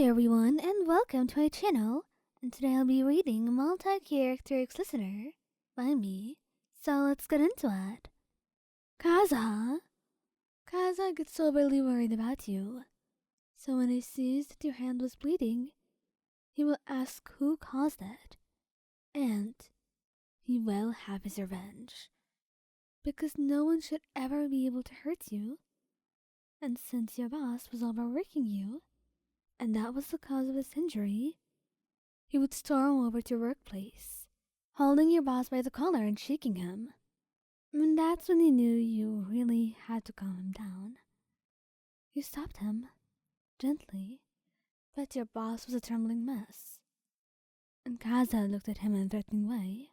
Hi everyone and welcome to my channel, and today I'll be reading Multi-Character Ex-Listener by me, so let's get into it. Kazuha. Kazuha gets soberly worried about you, so when he sees that your hand was bleeding, he will ask who caused it, and he will have his revenge. Because no one should ever be able to hurt you, and since your boss was overworking you, and that was the cause of his injury, he would storm over to your workplace, holding your boss by the collar and shaking him. And that's when he knew you really had to calm him down. You stopped him, gently, but your boss was a trembling mess. And Kaza looked at him in a threatening way.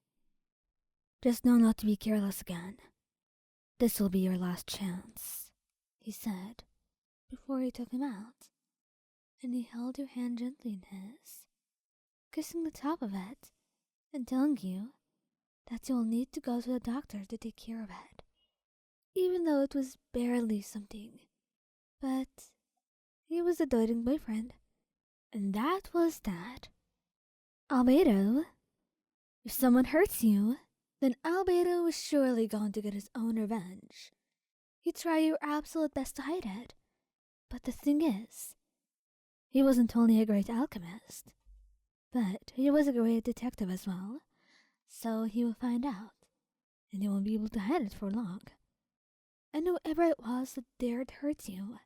Just know not to be careless again. This will be your last chance, he said, before he took him out. And he held your hand gently in his, kissing the top of it, and telling you that you'll need to go to the doctor to take care of it, even though it was barely something. But he was a doting boyfriend, and that was that. Albedo. If someone hurts you, then Albedo is surely going to get his own revenge. You try your absolute best to hide it, but the thing is, he wasn't only a great alchemist, but he was a great detective as well, so he will find out, and he won't be able to hide it for long. And whoever it was that dared hurt you,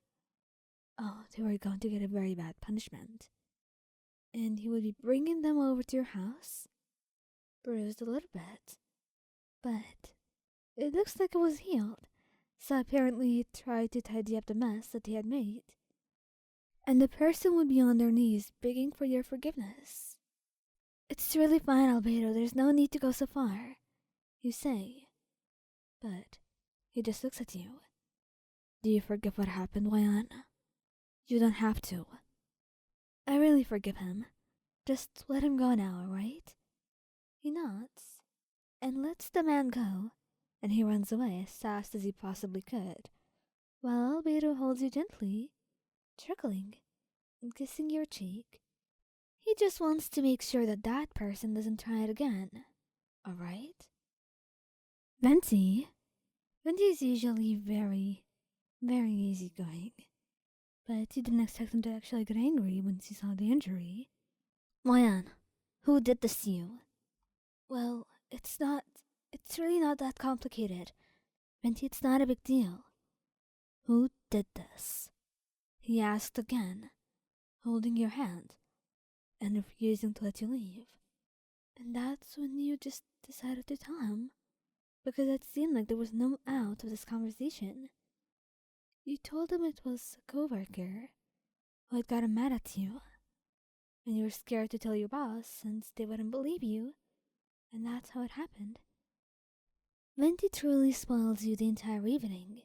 they were going to get a very bad punishment. And he would be bringing them over to your house, bruised a little bit, but it looks like it was healed, so apparently he tried to tidy up the mess that he had made. And the person would be on their knees begging for your forgiveness. It's really fine, Albedo, there's no need to go so far, you say. But he just looks at you. Do you forgive what happened, Wayan? You don't have to. I really forgive him. Just let him go now, alright? He nods, and lets the man go, and he runs away as fast as he possibly could, while Albedo holds you gently, trickling, and kissing your cheek. He just wants to make sure that that person doesn't try it again. Alright? Venti. Venti is usually very, very easygoing, but you didn't expect him to actually get angry once he saw the injury. Moyan, who did this to you? Well, it's really not that complicated. Venti, it's not a big deal. Who did this? He asked again, holding your hand, and refusing to let you leave. And that's when you just decided to tell him, because it seemed like there was no out of this conversation. You told him it was a coworker who had gotten mad at you, and you were scared to tell your boss since they wouldn't believe you, and that's how it happened. Venti truly spoils you the entire evening,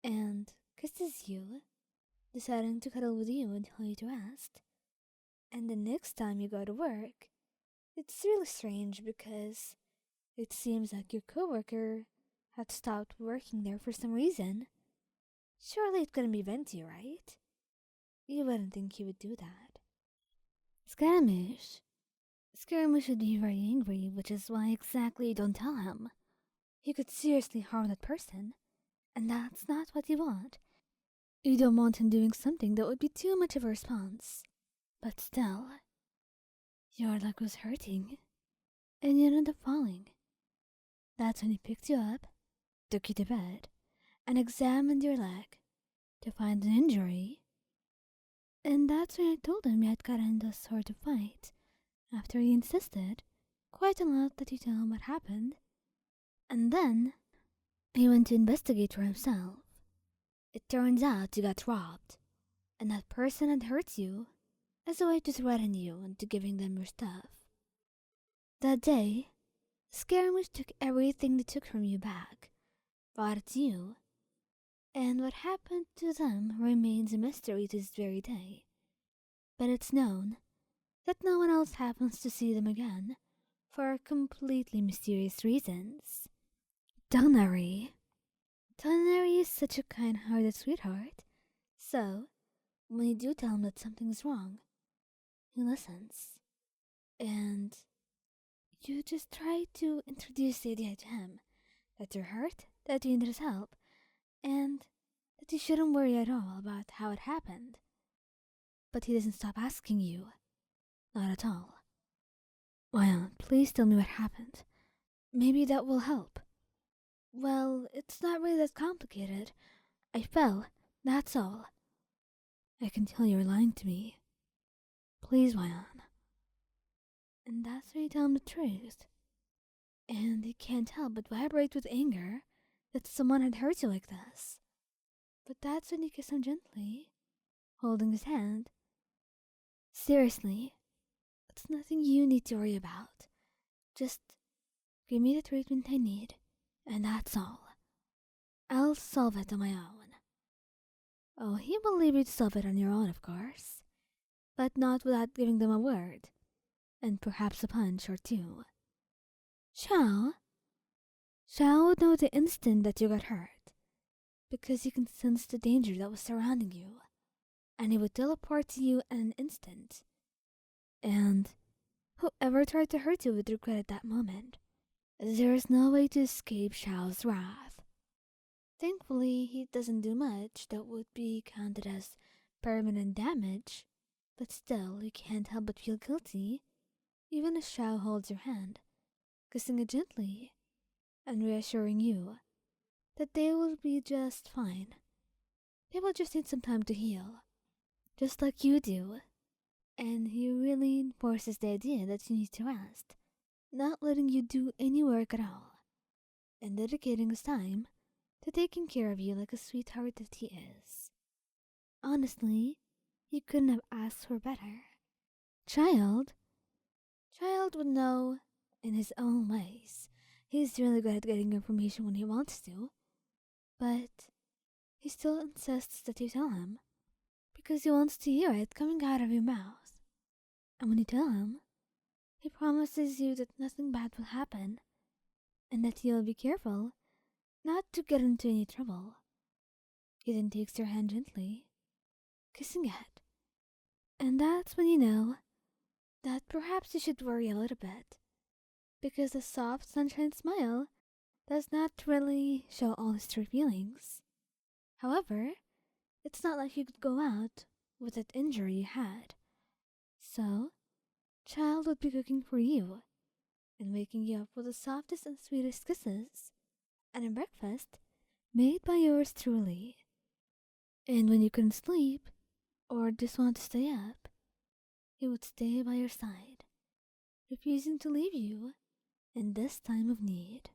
and kisses you, deciding to cuddle with you until you to rest. And the next time you go to work, it's really strange because it seems like your coworker had stopped working there for some reason. Surely it couldn't be Venti, right? You wouldn't think he would do that. Scaramouche. Scaramouche would be very angry, which is why exactly you don't tell him. He could seriously harm that person, and that's not what you want. You don't want him doing something that would be too much of a response. But still, your leg was hurting, and you ended up falling. That's when he picked you up, took you to bed, and examined your leg to find an injury. And that's when I told him you had gotten into a sort of fight, after he insisted quite a lot that you tell him what happened. And then he went to investigate for himself. It turns out you got robbed, and that person had hurt you as a way to threaten you into giving them your stuff. That day, Scaramouche took everything they took from you back, brought it to you, and what happened to them remains a mystery to this very day. But it's known that no one else happens to see them again for completely mysterious reasons. Tighnari. Tighnari is such a kind-hearted sweetheart, so when you do tell him that something's wrong, he listens. And you just try to introduce the idea to him that you're hurt, that you need his help, and that you shouldn't worry at all about how it happened. But he doesn't stop asking you. Not at all. Well, please tell me what happened. Maybe that will help. Well, it's not really that complicated. I fell, that's all. I can tell you're lying to me. Please, Wyan. And that's when you tell him the truth. And he can't help but vibrate with anger that someone had hurt you like this. But that's when you kiss him gently, holding his hand. Seriously, it's nothing you need to worry about. Just give me the treatment I need, and that's all. I'll solve it on my own. Oh, he will leave you to solve it on your own, of course, but not without giving them a word, and perhaps a punch or two. Xiao? Xiao would know the instant that you got hurt, because he can sense the danger that was surrounding you, and he would teleport to you in an instant. And whoever tried to hurt you would regret at that moment. There is no way to escape Xiao's wrath. Thankfully, he doesn't do much that would be counted as permanent damage, but still, you can't help but feel guilty, even as Xiao holds your hand, kissing it gently, and reassuring you that they will be just fine. They will just need some time to heal, just like you do. And he really enforces the idea that you need to rest, not letting you do any work at all, and dedicating his time to taking care of you like a sweetheart that he is. Honestly, you couldn't have asked for better. Childe would know in his own ways. He's really good at getting information when he wants to, but he still insists that you tell him because he wants to hear it coming out of your mouth. And when you tell him, he promises you that nothing bad will happen, and that you'll be careful not to get into any trouble. He then takes your hand gently, kissing it, and that's when you know that perhaps you should worry a little bit, because the soft sunshine smile does not really show all his true feelings. However, it's not like you could go out with that injury you had. So, Childe would be cooking for you, and waking you up with the softest and sweetest kisses, and a breakfast made by yours truly. And when you couldn't sleep, or just want to stay up, he would stay by your side, refusing to leave you in this time of need.